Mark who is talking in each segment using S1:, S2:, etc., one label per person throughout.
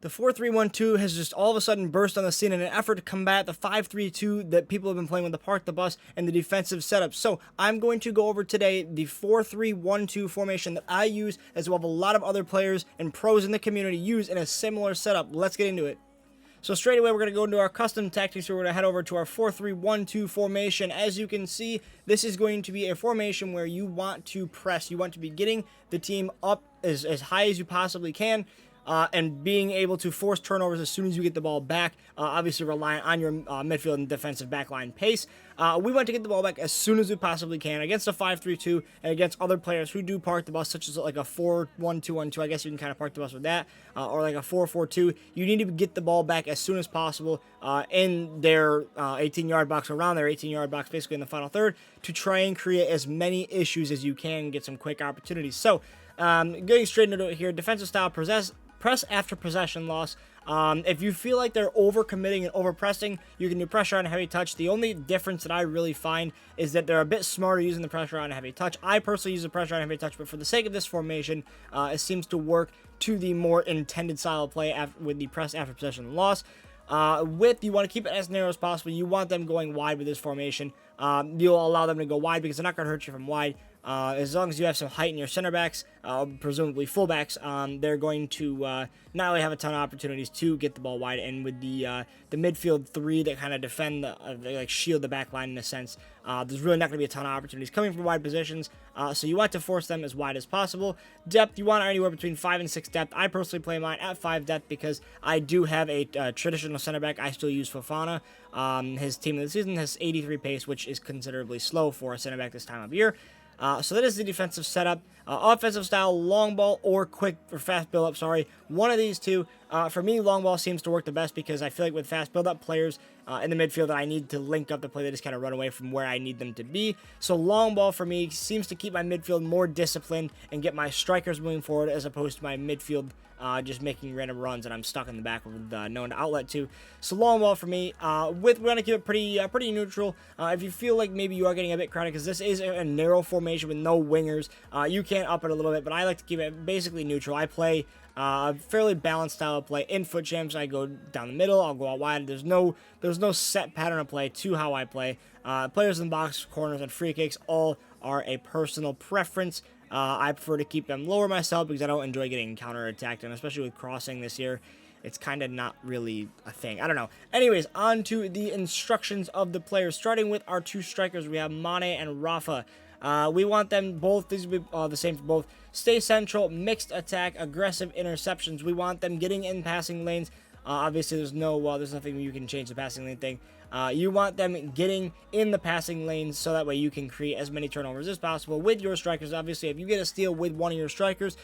S1: The 4-3-1-2 has just all of a sudden burst on the scene in an effort to combat the 5-3-2 that people have been playing with the park the bus and the defensive setup. So I'm going to go over today the 4-3-1-2 formation that I use, as well as a lot of other players and pros in the community use in a similar setup. Let's get into it. So straight away, we're going to go into our custom tactics. We're going to head over to our 4-3-1-2 formation. As you can see, this is going to be a formation where you want to press. You want to be getting the team up as high as you possibly can. And being able to force turnovers as soon as you get the ball back, obviously relying on your midfield and defensive backline pace. We want to get the ball back as soon as we possibly can against a 5-3-2 and against other players who do park the bus, such as like a 4-1-2-1-2. I guess you can kind of park the bus with that, or like a 4-4-2. You need to get the ball back as soon as possible in their 18-yard box, around their 18-yard box, basically in the final third, to try and create as many issues as you can, get some quick opportunities. So, getting straight into it here, defensive style press after possession loss. If you feel like they're overcommitting and overpressing, you can do pressure on heavy touch. The only difference that I really find is that they're a bit smarter using the pressure on heavy touch. I personally use the pressure on heavy touch, but for the sake of this formation, it seems to work to the more intended style of play with the press after possession loss. You want to keep it as narrow as possible. You want them going wide with this formation. You'll allow them to go wide because they're not going to hurt you from wide. As long as you have some height in your center backs, presumably fullbacks, they're going to not really have a ton of opportunities to get the ball wide. And with the midfield three that kind of defend, they like shield the back line in a sense, there's really not going to be a ton of opportunities coming from wide positions. So you want to force them as wide as possible. Depth, you want anywhere between 5 and 6 depth. I personally play mine at 5 depth because I do have a traditional center back. I still use Fofana. His team of the season has 83 pace, which is considerably slow for a center back this time of year. So that is the defensive setup. Offensive style, long ball or quick or fast build up, sorry. One of these two. For me, long ball seems to work the best because I feel like with fast build up players in the midfield that I need to link up the play, they just kind of run away from where I need them to be. So long ball for me seems to keep my midfield more disciplined and get my strikers moving forward as opposed to my midfield just making random runs and I'm stuck in the back with no one to outlet to. So long ball for me. We're going to keep it pretty neutral. If you feel like maybe you are getting a bit crowded because this is a narrow formation with no wingers, you can up it a little bit, but I like to keep it basically neutral. I play a fairly balanced style of play. In FUT Champs, I go down the middle, I'll go out wide. There's no set pattern of play to how I play. Players in the box, corners, and free kicks all are a personal preference. I prefer to keep them lower myself because I don't enjoy getting counter-attacked, and especially with crossing this year, it's kind of not really a thing. I don't know. Anyways, on to the instructions of the players. Starting with our two strikers, we have Mane and Rafa. We want them both, these will be the same for both. Stay central, mixed attack, aggressive interceptions. We want them getting in passing lanes. Obviously, there's nothing you can change the passing lane thing. You want them getting in the passing lanes so that way you can create as many turnovers as possible with your strikers. Obviously, if you get a steal with one of your strikers,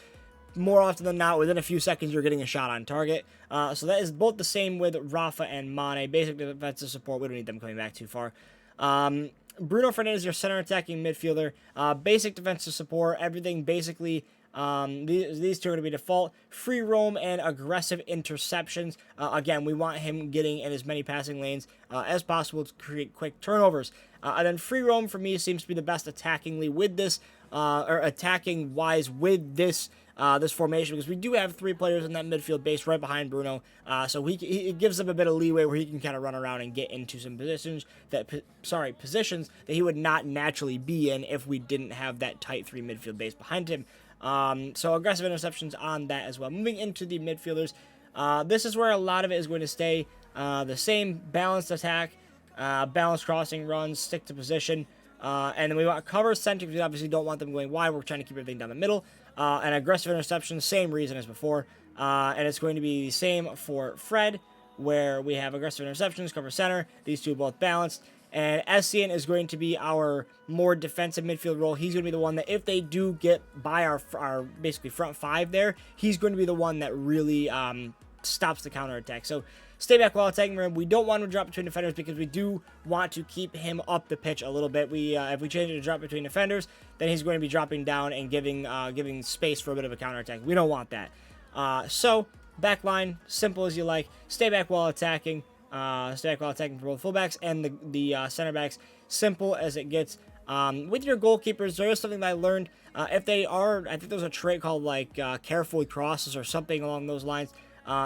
S1: more often than not, within a few seconds, you're getting a shot on target. So that is both the same with Rafa and Mane. Basic defensive support, we don't need them coming back too far. Bruno Fernandes is your center attacking midfielder. Basic defensive support, everything basically. These two are going to be default. Free roam and aggressive interceptions. Again, we want him getting in as many passing lanes as possible to create quick turnovers. And then free roam for me seems to be the best attackingly with this, or attacking wise with this formation, because we do have 3 players in that midfield base right behind Bruno, so it gives him a bit of leeway where he can kind of run around and get into some positions that he would not naturally be in if we didn't have that tight 3 midfield base behind him. So aggressive interceptions on that as well. Moving into the midfielders, this is where a lot of it is going to stay the same. Balanced attack, balanced crossing runs, stick to position, and then we want cover center because we obviously don't want them going wide. We're trying to keep everything down the middle. And aggressive interception, same reason as before. And it's going to be the same for Fred, where we have aggressive interceptions, cover center. These two are both balanced. And Essien is going to be our more defensive midfield role. He's going to be the one that if they do get by our basically front 5 there, he's going to be the one that really stops the counterattack. So stay back while attacking rim. We don't want him to drop between defenders because we do want to keep him up the pitch a little bit. If we change it to drop between defenders, then he's going to be dropping down and giving space for a bit of a counterattack. We don't want that. So back line, simple as you like. Stay back while attacking. Stay back while attacking for both fullbacks and the center backs. Simple as it gets. With your goalkeepers, there is something that I learned. If they are, I think there's a trait called like carefully crosses or something along those lines.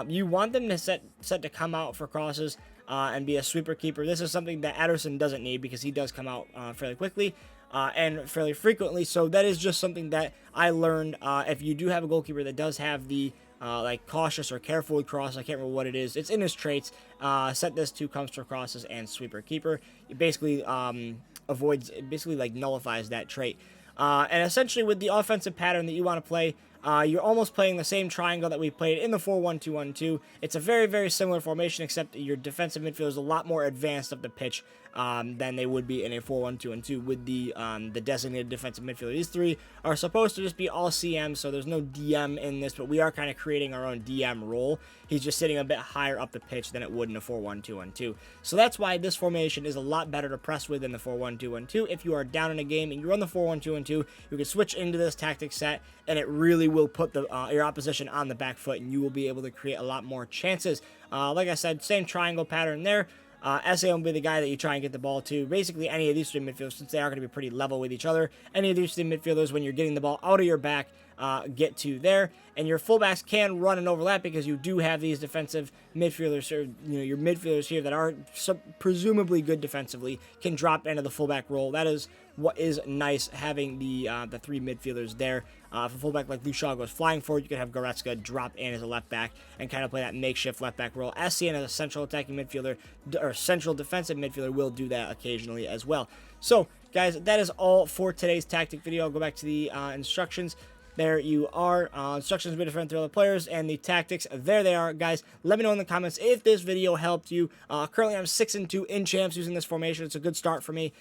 S1: You want them to set to come out for crosses and be a sweeper keeper. This is something that Ederson doesn't need because he does come out fairly quickly and fairly frequently. So that is just something that I learned. If you do have a goalkeeper that does have the like cautious or careful cross, I can't remember what it is. It's in his traits. Set this to comes for crosses and sweeper keeper. It basically avoids, it basically like nullifies that trait. And essentially with the offensive pattern that you want to play, you're almost playing the same triangle that we played in the 4-1-2-1-2. It's a very, very similar formation, except your defensive midfield is a lot more advanced up the pitch than they would be in a 4-1-2-1-2 with the designated defensive midfielder. These three are supposed to just be all CM, so there's no DM in this, but we are kind of creating our own DM role. He's just sitting a bit higher up the pitch than it would in a 4-1-2-1-2. So that's why this formation is a lot better to press with than the 4-1-2-1-2. If you are down in a game and you run the 4-1-2-1-2, you can switch into this tactic set, and it really will put your opposition on the back foot, and you will be able to create a lot more chances. Like I said, same triangle pattern there. SA will be the guy that you try and get the ball to. Basically, any of these three midfielders, since they are going to be pretty level with each other, any of these three midfielders, when you're getting the ball out of your back, get to there. And your fullbacks can run and overlap because you do have these defensive midfielders, or your midfielders here that are presumably good defensively, can drop into the fullback role. That is what is nice, having the three midfielders there. If a fullback like Lucia goes flying forward, you can have Goretzka drop in as a left back and kind of play that makeshift left back role. SCN as a central attacking midfielder or central defensive midfielder will do that occasionally as well. So, guys, that is all for today's tactic video. I'll go back to the instructions. There you are. Instructions will be different to other players, and the tactics, there they are, guys. Let me know in the comments if this video helped you. Currently, I'm 6-2 in champs using this formation. It's a good start for me.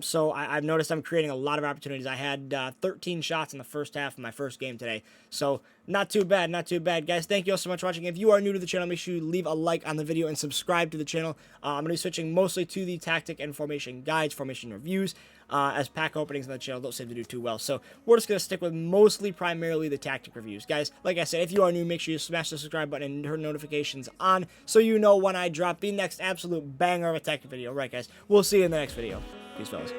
S1: So I've noticed I'm creating a lot of opportunities. I had 13 shots in the first half of my first game today. So not too bad, not too bad, guys. Thank you all so much for watching. If you are new to the channel, make sure you leave a like on the video and subscribe to the channel. I'm going to be switching mostly to the tactic and formation guides, formation reviews, as pack openings on the channel don't seem to do too well. So we're just going to stick with mostly primarily the tactic reviews. Guys, like I said, if you are new, make sure you smash the subscribe button and turn notifications on so you know when I drop the next absolute banger of a tactic video. Right, guys, we'll see you in the next video. Peace, fellas.